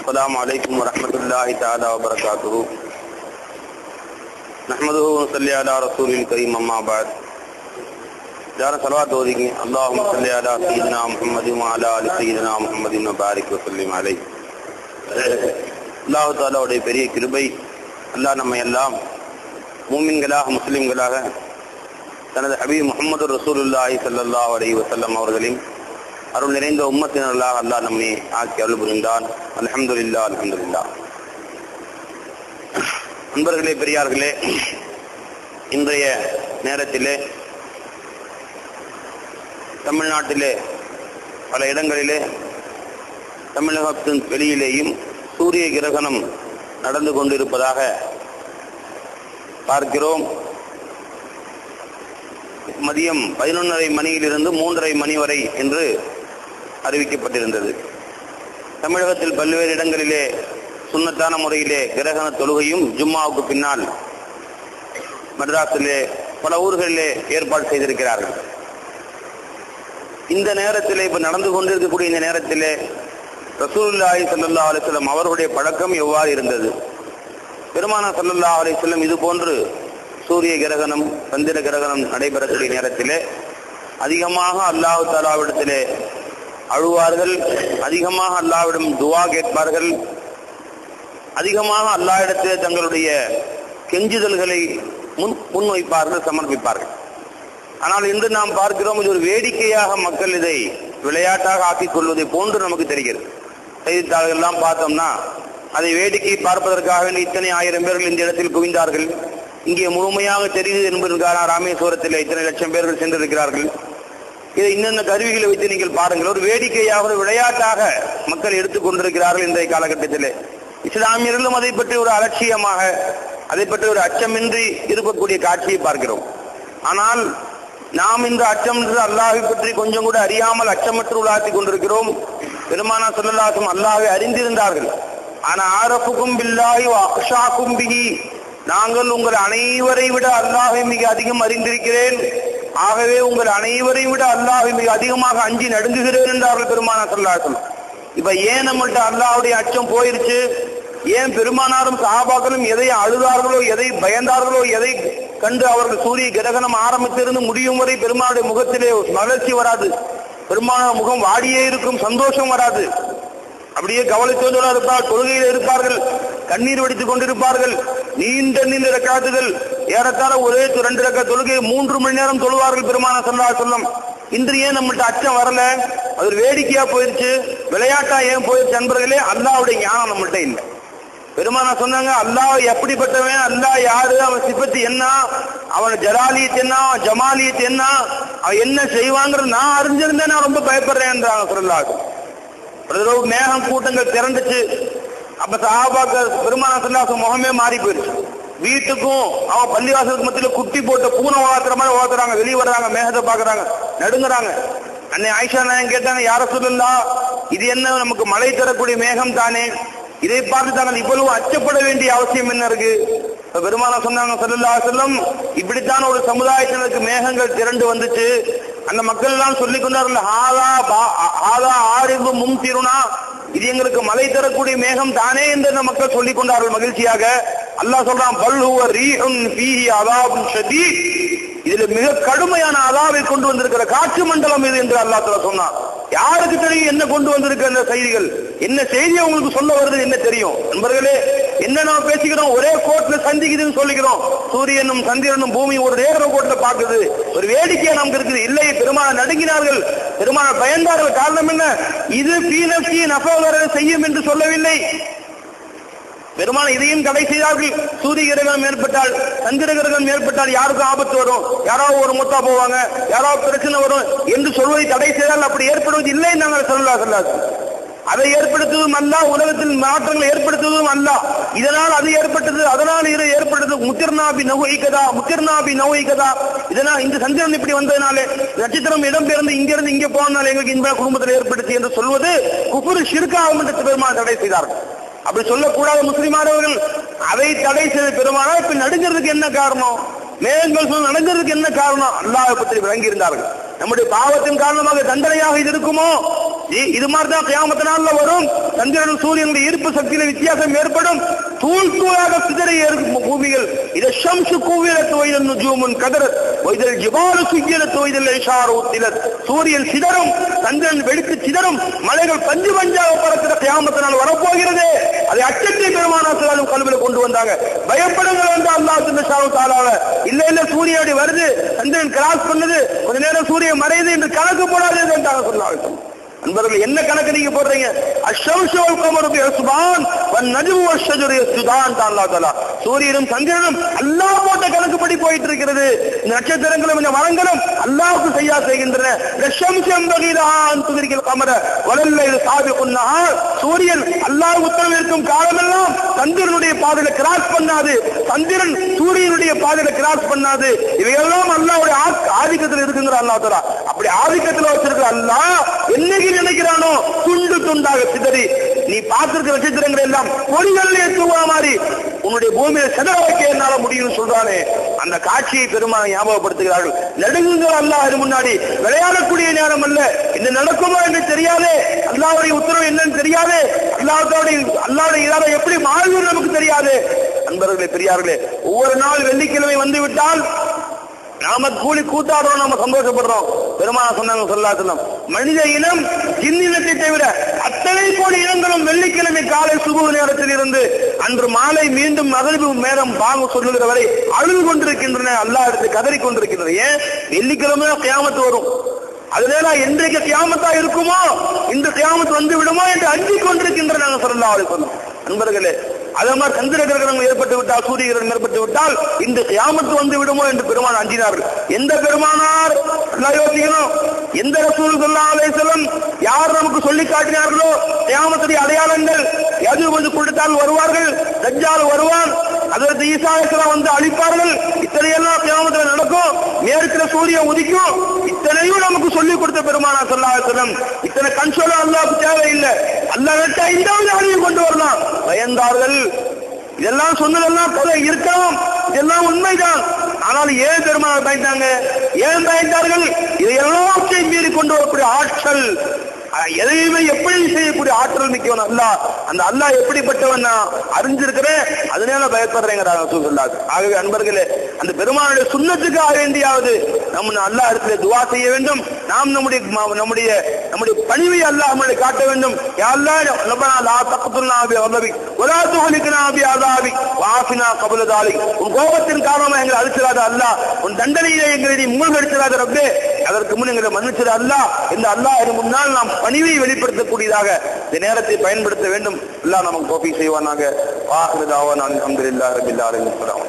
السلام عليكم ورحمة الله تعالى وبركاته. نحمده ونصلي على رسول الكريم أما بعد. جارا صلوات وديكي اللهم صل على سيدنا محمد وعلى آل سيدنا محمد وبارك وسلم عليه. அல்லாஹ் தஆலாவுடைய பெரிய கிருபை, அல்லாஹ் நம்மை எல்லாம் மூமின்களாக முஸ்லிம்களாக தனது ஹபீப் முஹம்மது ரசூலுல்லாஹி ஸல்லல்லாஹு அலைஹி வஸல்லம் அவர்களின் அருள் நிறைந்த உம்மத்தினர்களாக அல்லாஹ் நம்மை ஆக்கி அருள் புரிந்தான். அல்ஹம்துலில்லாஹ் அல்ஹம்துலில்லாஹ். அன்பர்களே, பெரியார்களே, இன்றைய நேரத்திலே தமிழ்நாட்டிலே பல இடங்களிலே தமிழகத்தின் வெளியிலேயும் சூரிய கிரகணம் நடந்து கொண்டிருப்பதாக பார்க்கிறோம். மதியம் 11:30 மணியிலிருந்து 3:30 மணி வரை என்று அறிவிக்கப்பட்டிருந்தது. தமிழகத்தில் பல்வேறு இடங்களிலே சுன்னத்தான முறையிலே கிரகண தொழுகையும் ஜும்மாவுக்கு பின்னால் மദ്രാஸிலே பல ஊர்களிலே ஏற்பாடு செய்திருக்கிறார்கள். இந்த நேரத்திலே இப்ப நடந்து கொண்டிருக்கக்கூடிய இந்த நேரத்திலே ரசூலுல்லாஹி ஸல்லல்லாஹு அலைஹி வஸல்லம் அவர்களுடைய பழக்கம் எவ்வாறு இருந்தது? பெருமானார் ஸல்லல்லாஹு அலைஹி வஸல்லம் இது போன்று சூரிய கிரகணம் சந்திர கிரகணம் நடைபெறக்கூடிய நேரத்திலே அதிகமாக அல்லாஹ் தஆலாவிடத்திலே அழுவார்கள், அதிகமாக அல்லாஹ்விடம் துஆ கேட்பார்கள், அதிகமாக அல்லாஹ்விடத்திலே தங்களுடைய கெஞ்சுதல்களை முன்வைப்பார்கள், சமர்ப்பிப்பார்கள். ஆனால் இன்று நாம் பார்க்கிறோம், இது ஒரு வேடிக்கையாக மக்கள் இதை விளையாட்டாக ஆக்கிக் கொள்வதை போன்று நமக்கு தெரிகிறது. செய்தித்தாள்கள் எல்லாம் பார்த்தோம்னா அதை வேடிக்கை பார்ப்பதற்காக இத்தனை ஆயிரம் பேர்கள் இந்த இடத்தில் குவிந்தார்கள், இங்கே முழுமையாக தெரியுது என்பதற்கான ராமேஸ்வரத்தில் இத்தனை லட்சம் பேர்கள் சென்றிருக்கிறார்கள், இதை இன்னென்ன கருவிகளை வைத்து நீங்கள் பாருங்கள். ஒரு வேடிக்கையாக ஒரு விளையாட்டாக மக்கள் எடுத்துக் கொண்டிருக்கிறார்கள் இன்றைய காலகட்டத்திலே. இஸ்லாமியர்களும் அதை பற்றி ஒரு அலட்சியமாக, அதை பற்றி ஒரு அச்சமின்றி இருக்கக்கூடிய காட்சியை பார்க்கிறோம். ஆனால் நாம் இந்த அச்சம் அல்லாஹை பற்றி கொஞ்சம் கூட அறியாமல் அச்சமற்று உலாத்தி கொண்டிருக்கிறோம். பெருமானார் ஸல்லல்லாஹு அலைஹி வஸல்லம் அல்லாஹை அறிந்திருந்தார்கள். ஆனா ஆரஃபுகும் பில்லாஹி வ அக்ஷாகும் பிஹி, நாங்கள் உங்கள் அனைவரை விட அல்லாஹை மிக அதிகம் அறிந்திருக்கிறேன், ஆகவே உங்கள் அனைவரை விட அல்லாஹை மிக அதிகமாக அஞ்சி நடுங்குகிறேன் என்றார்கள் பெருமானார் ஸல்லல்லாஹு அலைஹி வஸல்லம். இப்ப ஏன் நம்மள்ட்ட அல்லாஹ்வுடைய அச்சம் போயிருச்சு? ஏன் பெருமானாரும் சஹாபாக்களும் எதை அழுதார்களோ, எதை பயந்தார்களோ, எதை கண்டு அவர்கள் சூரிய கிரகணம் ஆரம்பித்திருந்து முடியும் வரை பெருமானுடைய முகத்திலே மலர்ச்சி வராது, பெருமானார் முகம் வாடியே இருக்கும், சந்தோஷம் வராது, அப்படியே கவலைத்தோடு இருப்பார், தொழுகையில் இருப்பார்கள், கண்ணீர் வடித்துக் கொண்டிருப்பார்கள், நீண்ட ரக்காத்துகள், ஏறத்தாழ ஒரே 2 ரக்காத் தொழுகை 3 மணி நேரம் தொழுவார்கள் பெருமானார் ஸல்லல்லாஹு அலைஹி வஸல்லம். இன்று ஏன் நம்மள்ட்ட அச்சம் வரல? அது வேடிக்கையா போயிருச்சு, விளையாட்டா ஏன் போயிருச்சு? நண்பர்களே, அல்லாஹ்வுடைய ஞானம் நம்மள்ட்ட இல்லை. பெருமானார் சொன்னாங்க, அல்லாஹ் எப்படிப்பட்டவன், அல்லாஹ் யாரு, அவன் சிபத்து என்ன, அவன் ஜலாலியத் என்ன, அவன் ஜமாலியத் என்ன, அவன் என்ன செய்வாங்கிறது நான் அறிஞ்சிருந்தேன், நான் ரொம்ப பயப்படுறேன்றாங்க ஸல்லல்லாஹு. மேகம் கூட்டங்கள் திரண்டுச்சு. அப்ப சஹாபாக்கள் பெருமானார் ஸல்லல்லாஹு முகமே மாறி போயிருச்சு. வீட்டுக்கும் அவன் பள்ளிவாசலுக்கு மத்தியில குட்டி போட்ட பூனை வளர்த்துற மாதிரி வளர்த்துறாங்க. வெளியே வர்றாங்க, மேகத்தை பாக்குறாங்க, நடுங்குறாங்க. அன்னை ஆயிஷா நாயகம் கேட்டாங்க, யா ரசூலுல்லாஹ், இது என்ன நமக்கு மழை தரக்கூடிய மேகம் தானே, இதை பார்த்து தாங்கள் இவ்வளவு அச்சப்பட வேண்டிய அவசியம் என்ன இருக்கு? பெருமானார் சொன்னாங்க ஸல்லல்லாஹு அலைஹி வஸல்லம், இப்படித்தான் ஒரு சமுதாயத்தினருக்கு மேகங்கள் திரண்டு வந்துச்சு. அந்த மக்கள் எல்லாம் சொல்லிக் கொண்டார்கள், ஆதா ஆரிபு மும்திருனா, இது எங்களுக்கு மழை தரக்கூடிய மேகம் தானே என்று அந்த மக்கள் சொல்லிக் கொண்டார்கள் மகிழ்ச்சியாக. அல்லாஹ் சொல்றான், பல் ஹுவ ரீஹுன் ஃபீஹி அஸாபுன் ஷதீத், இதுல மிக கடுமையான அதாவை கொண்டு வந்திருக்கிற காற்று மண்டலம் இது என்று அல்லாஹ் தஆலா சொன்னான். யாருக்கு தெரியும் என்ன கொண்டு வந்திருக்க அந்த செய்திகள், என்ன செய்தியை உங்களுக்கு சொல்ல வருது என்ன தெரியும்? நண்பர்களே, என்ன நாம பேசிக்கிறோம், ஒரே கோட்ல சந்திக்குதுன்னு சொல்லிக்கிறோம். சூரியனும் சந்திரனும் பூமி ஒரு நேர கோட்ல பாக்குது, ஒரு வேடிக்கையா நமக்கு இருக்குது. இல்லை, பெருமானார் நடுங்கினார்கள், பெருமானார் பயந்தார்கள். காரணம் என்ன? இது பீனப்சி நஃபவரை செய்யும் என்று சொல்லவில்லை. பெருமானார் இதையும் தடை செய்தார்கள். சூரிய கிரகணம் ஏற்பட்டால், சந்திர கிரகணம் ஏற்பட்டால் யாருக்கும் ஆபத்து வரும், யாராவது ஒரு முத்தா போவாங்க, யாராவது பிரச்சனை வரும் என்று சொல்வதை தடை செய்தால் அப்படி ஏற்படுவது இல்லை நாங்கள் சொல்லலாம். அதை ஏற்படுத்துவதும் அல்ல, உலகத்தில் மாற்றங்களை ஏற்படுத்துவதும் அல்ல. இதனால் அது ஏற்பட்டது, அதனால் இது ஏற்பட்டது. முத்திர்நாபி நோய்கதா, இதனால் இந்த சந்திரன் இப்படி வந்ததுனாலே, நட்சத்திரம் இடம்பெயர்ந்து இங்கிருந்து இங்கே போனால எங்களுக்கு இந்த குடும்பத்தில் ஏற்படுத்தி என்று சொல்வது குஃப்ர் ஷிர்காகும் என்று பெருமானார் தடை செய்தார்கள். அப்படி சொல்லக்கூடாத முஸ்லிமானவர்கள் அதை தடை செய்த பெருமானார் இப்ப நடுங்கிறதுக்கு என்ன காரணம்? மேகங்கள் நடந்ததுக்கு என்ன காரணம்? அல்லாஹ்வை பற்றி விளங்கி இருந்தார்கள். நம்முடைய பாவத்தின் காரணமாக தண்டனையாக இது இருக்குமோ? இது மாதிரிதான் கியாமத் நாள்ல வரும். சந்திரன் சூரியனுடைய ஈர்ப்பு சக்தியில வித்தியாசம் ஏற்படும். தூள் தூளாக சிதறி இருக்கும் பூமிகள். இதை ஷம்சு கூவிலத் வைதல் நுஜூமுன் கதரத் வைதல் ஜிபாலு சுய்யலத் வைதல் இஷாரு உத்திலத். சூரியன் சிதறும், சந்திரன் வெடித்து சிதறும், மலைகள் பஞ்சு பஞ்சாக பறக்கிற கியாமத் நாள் வரப்போகிறது. அதை அச்சத்தை பெருமானார் கல்வியில கொண்டு வந்தாங்க. பயப்படுங்கள் என்று அல்லாஹ் சுப்ஹானஹு வ தஆலா இல்ல இல்ல சூரியன் வருது, சந்திரன் கிராஸ் பண்ணுது, கொஞ்ச நேரம் சூரியன் மறையுது என்று கணக்கு போடாது என்றாங்க ஸல்லல்லாஹு. அன்பர்கள் என்ன கணக்கு நீங்க போடுறீங்க? அஷ்ஷம்ஸு வல் கமரு பிஹுஸ்பான் வன் நஜ்மு வஷ்ஷஜரு யஸ்ஜுதான். அல்லாஹ் தஆலா சூரியனும் சந்திரனும் அல்லாஹ் போட்ட கணக்குப்படி போயிட்டு இருக்கிறது. இந்த நட்சத்திரங்களும் இந்த மரங்களும் அல்லாஹ்வுக்கு செய்யா செய்கின்றன. அஷ்ஷம்ஸு யம்பகி லஹா அன் துத்ரிகல் கமர வலல் லைலு சாபிகுன் நஹார். சூரியன் அல்லாஹ் உத்தரவு இருக்கும் காலமெல்லாம் சந்திரனுடைய பாதையில கிராஸ் பண்ணாது, சந்திரன் சூரியனுடைய பாதையில கிராஸ் பண்ணாது. இவையெல்லாம் அல்லாஹ்வுடைய ஆதிக்கத்தில் இருக்குங்கிற அல்லாஹ் தஆலா. அப்படி ஆதிக்கத்தில் வச்சிருக்கிற அல்லாஹ் என்னைக்கு நினைக்கிறானோ துண்டு துண்டாக சிதறி நீ பார்த்திருக்கிற நட்சத்திரங்கள் எல்லாம் பொறிகளிலே தூவா மாதிரி உன்னுடைய பூமியை சிதற வைக்க என்னால முடியும் சொல்றானே, அந்த காட்சியை பெருமாள் ஞாபகப்படுத்துகிறார்கள். நடுங்குங்கள் அல்லாஹ் முன்னாடி. விளையாடக்கூடிய நேரம் அல்ல. இது நடக்குமோ என்று தெரியாது, அல்லாஹ்வுடைய உத்தரவு என்னன்னு தெரியாது, அல்லாஹ்வுடைய இராதை எப்படி மாறும் நமக்கு தெரியாது. அன்பர்களே பெரியார்களே, ஒவ்வொரு நாள் வெள்ளிக்கிழமை வந்து விட்டால் நாம கூலி கூத்தாடுறோம், நம்ம சந்தோஷப்படுறோம். பெருமாள் சொன்னாங்க ஸல்லல்லாஹு அலைஹி வஸல்லம், மனித இனம் ஜின்னினத்தை தவிர அத்தனை கோடி இனங்களும் வெள்ளிக்கிழமை காலை சுபஹ் நேரத்தில் இருந்து அன்று மாலை மீண்டும் மக்ரிபு நேரம் பாங்கு சொல்லுகிற வரை அழுது கொண்டிருக்கின்றன, அல்லாஹ் எடுத்து கதறி கொண்டிருக்கின்றன. ஏன்? வெள்ளிக்கிழமை கியாமத் வரும், அதனால என்றைக்கு கியாமத்தா இருக்குமோ இந்த கியாமத் வந்து விடுமோ என்று அஞ்சிக் கொண்டிருக்கின்றன ஸல்லல்லாஹு அலைஹி வஸல்லம். அன்பர்களே, அதே மாதிரி சந்திர கிரகணம் ஏற்பட்டு விட்டால், சூரிய கிரகணம் ஏற்பட்டு விட்டால் இந்த கியாமத்து வந்து விடுமோ என்று பெருமான் அஞ்சினார்கள். எந்த பெருமானார் யோசிக்கணும், எந்த ரசூல் ஸல்லல்லாஹு அலைஹி வஸல்லம் யார் நமக்கு சொல்லி காட்டினார்களோ கியாமத்துடைய அடையாளங்கள் எது வந்து கொடுத்தால் வருவார்கள், தஜ்ஜால் வருவான், அதற்கு ஈசா அலைஹிஸ்ஸலாம் வந்து அழிப்பார்கள், இத்தனையெல்லாம் கியாமத்துல நடக்கும், மேற்கிற சூரியன் உதிக்கும், இத்தனையும் நமக்கு சொல்லிக் கொடுத்த பெருமானார் ஸல்லல்லாஹு அலைஹி வஸல்லம். இத்தனை கன்சோல் அல்லாஹ்வுக்கு தேவையில்லை. அல்லாஹ் நட்ட ஐந்தாவது அறிவை கொண்டு வரலாம். பயந்தார்கள். இதெல்லாம் சொன்னதெல்லாம் கதை இருக்கலாம், இதெல்லாம் உண்மைதான். ஆனால் ஏன் பெருமானார் பயந்தாங்க? ஏன் பயந்தார்கள்? இதை எல்லாத்தையும் மீறி கொண்டு வரக்கூடிய ஆற்றல், எதையுமே எப்படி செய்யக்கூடிய ஆற்றல் மிக்கவன் அல்லாஹ். அந்த அல்லாஹ் எப்படிப்பட்டவன் அறிஞ்சிருக்கிறேன், அதனால பயப்படுறேங்கிறாங்க ரசூலுல்லாஹ். ஆகவே அன்பர்களே, அந்த பெருமானுடைய சுன்னத்துக்காக வேண்டியாவது நம்ம அல்லாஹ் இடத்துல துஆ செய்ய வேண்டும். நாம் நம்முடைய பணிவை அல்லாஹ் நம்மளுக்கு காட்ட வேண்டும். யா அல்லாஹ், ரப்பனா லா தக்துல்னா பிஅذابிக் வலா துஹ்லிக்னா பிஅذابிக் வஆஃபினா கப்ல ذلك. உன் கோபத்தின் காரணமாக எங்களை அழிச்சிராத அல்லாஹ், உன் தண்டனையை எங்களை மூழ்கடிச்சிராத ரப்பே, அதற்கு முன் எங்களை மன்னிச்சிர அல்லாஹ். இந்த அல்லாஹ்வின் முன்னால் நாம் பணிவை வெளிப்படுத்தக்கூடியதாக இந்த நேரத்தை பயன்படுத்த வேண்டும். அல்லாஹ் நமக்கு தௌஃபீக் செய்வானாக. வாஹிரு தாவானா அல்ஹம்துலில்லாஹி ரப்பில் ஆலமீன்.